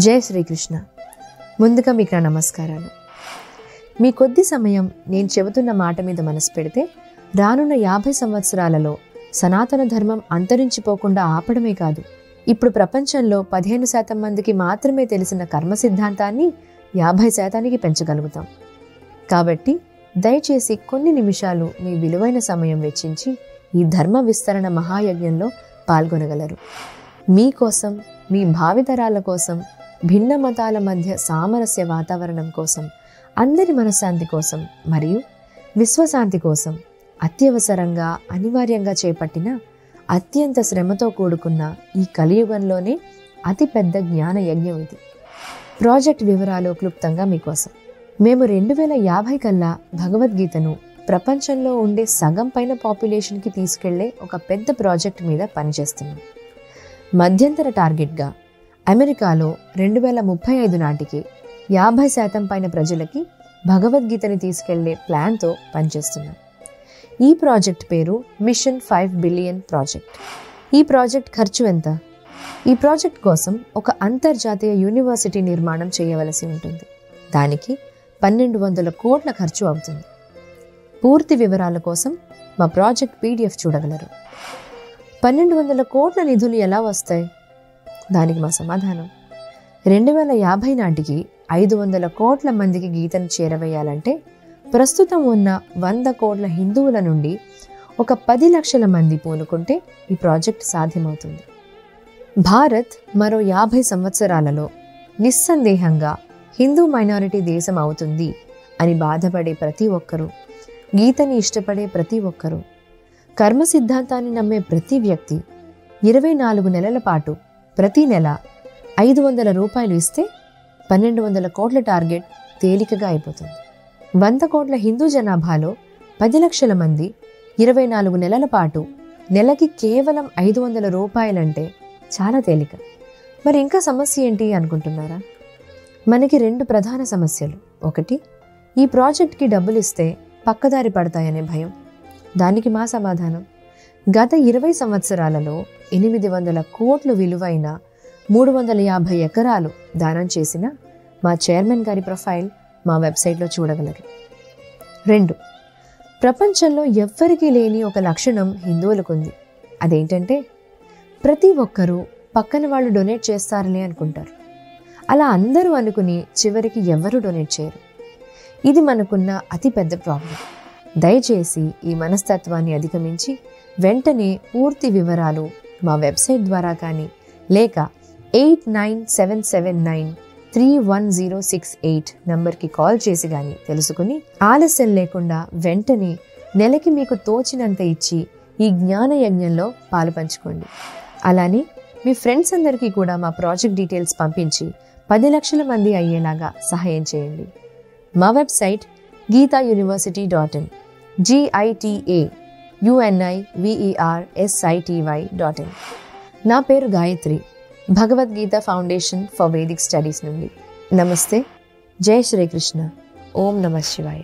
జై శ్రీకృష్ణ. ముందుగా మీకు నా నమస్కారాలు. మీ కొద్ది సమయం నేను చెబుతున్న మాట మీద మనసు పెడితే రానున్న 50 సంవత్సరాలలో సనాతన ధర్మం అంతరించిపోకుండా ఆపడమే కాదు, ఇప్పుడు ప్రపంచంలో 15% మందికి మాత్రమే తెలిసిన కర్మ సిద్ధాంతాన్ని 50% పెంచగలుగుతాం. కాబట్టి దయచేసి కొన్ని నిమిషాలు మీ విలువైన సమయం వెచ్చించి ఈ ధర్మ విస్తరణ మహాయజ్ఞంలో పాల్గొనగలరు. మీకోసం, మీ భావితరాల కోసం, భిన్న మతాల మధ్య సామరస్య వాతావరణం కోసం, అందరి మనశ్శాంతి కోసం మరియు విశ్వశాంతి కోసం అత్యవసరంగా, అనివార్యంగా చేపట్టిన అత్యంత శ్రమతో కూడుకున్న ఈ కలియుగంలోనే అతిపెద్ద జ్ఞాన యజ్ఞం ఇది. ప్రాజెక్ట్ వివరాలు క్లుప్తంగా మీకోసం. మేము 2050 కల్లా భగవద్గీతను ప్రపంచంలో ఉండే సగం పైన పాపులేషన్కి తీసుకెళ్లే ఒక పెద్ద ప్రాజెక్ట్ మీద పనిచేస్తున్నాం. మధ్యంతర టార్గెట్గా అమెరికాలో 2035 నాటికి 50% పైన ప్రజలకి భగవద్గీతని తీసుకెళ్లే ప్లాన్తో పనిచేస్తున్నాం. ఈ ప్రాజెక్ట్ పేరు మిషన్ 5 బిలియన్ ప్రాజెక్ట్. ఈ ప్రాజెక్ట్ ఖర్చు ఎంత? ఈ ప్రాజెక్ట్ కోసం ఒక అంతర్జాతీయ యూనివర్సిటీ నిర్మాణం చేయవలసి ఉంటుంది. దానికి 1200 కోట్ల ఖర్చు అవుతుంది. పూర్తి వివరాల కోసం మా ప్రాజెక్ట్ PDF చూడగలరు. 1200 కోట్ల నిధులు ఎలా వస్తాయి? దానికి మా సమాధానం, 2050 నాటికి 500 కోట్ల మందికి గీతను చేరవేయాలంటే ప్రస్తుతం ఉన్న 100 కోట్ల హిందువుల నుండి ఒక 10 లక్షల మంది పూనుకుంటే ఈ ప్రాజెక్ట్ సాధ్యమవుతుంది. భారత్ మరో 50 సంవత్సరాలలో నిస్సందేహంగా హిందూ మైనారిటీ దేశం అవుతుంది అని బాధపడే ప్రతి ఒక్కరూ, గీతని ఇష్టపడే ప్రతి ఒక్కరూ, కర్మ సిద్ధాంతాన్ని నమ్మే ప్రతి వ్యక్తి 24 నెలల పాటు ప్రతి నెల 500 రూపాయలు ఇస్తే 1200 కోట్ల టార్గెట్ తేలికగా అయిపోతుంది. 100 కోట్ల హిందూ జనాభాలో 10 లక్షల మంది 24 నెలల పాటు నెలకి కేవలం 500 రూపాయలంటే చాలా తేలిక. మరి ఇంకా సమస్య ఏంటి అనుకుంటున్నారా? మనకి 2 ప్రధాన సమస్యలు. ఒకటి, ఈ ప్రాజెక్ట్కి డబ్బులు ఇస్తే పక్కదారి పడతాయనే భయం. దానికి మా సమాధానం, గత 20 సంవత్సరాలలో 800 కోట్లు విలువైన 350 ఎకరాలు దానం చేసిన మా చైర్మన్ గారి ప్రొఫైల్ మా వెబ్సైట్లో చూడగలరు. 2, ప్రపంచంలో ఎవ్వరికీ లేని ఒక లక్షణం హిందువులకు ఉంది. అదేంటంటే ప్రతి ఒక్కరూ పక్కన వాళ్ళు డొనేట్ చేస్తారని అనుకుంటారు. అలా అందరూ అనుకుని చివరికి ఎవ్వరూ డొనేట్ చేయరు. ఇది మనకున్న అతిపెద్ద ప్రాబ్లం. దయచేసి ఈ మనస్తత్వాన్ని అధిగమించి వెంటనే పూర్తి వివరాలు మా వెబ్సైట్ ద్వారా కానీ లేక 8977931068 నంబర్కి కాల్ చేసి కానీ తెలుసుకుని ఆలస్యం లేకుండా వెంటనే నెలకి మీకు తోచినంత ఇచ్చి ఈ జ్ఞాన యజ్ఞంలో పాలు పంచుకోండి. అలానే మీ ఫ్రెండ్స్ అందరికీ కూడా మా ప్రాజెక్ట్ డీటెయిల్స్ పంపించి 10 లక్షల మంది అయ్యేలాగా సహాయం చేయండి. మా వెబ్సైట్ geetauniversity.in, GITAUNIVERSITY.in. నా పేరు Gayatri, Bhagavad Gita foundation for Vedic studies నుండి. నమస్తే. జై శ్రీకృష్ణ. ఓం నమః శివాయ.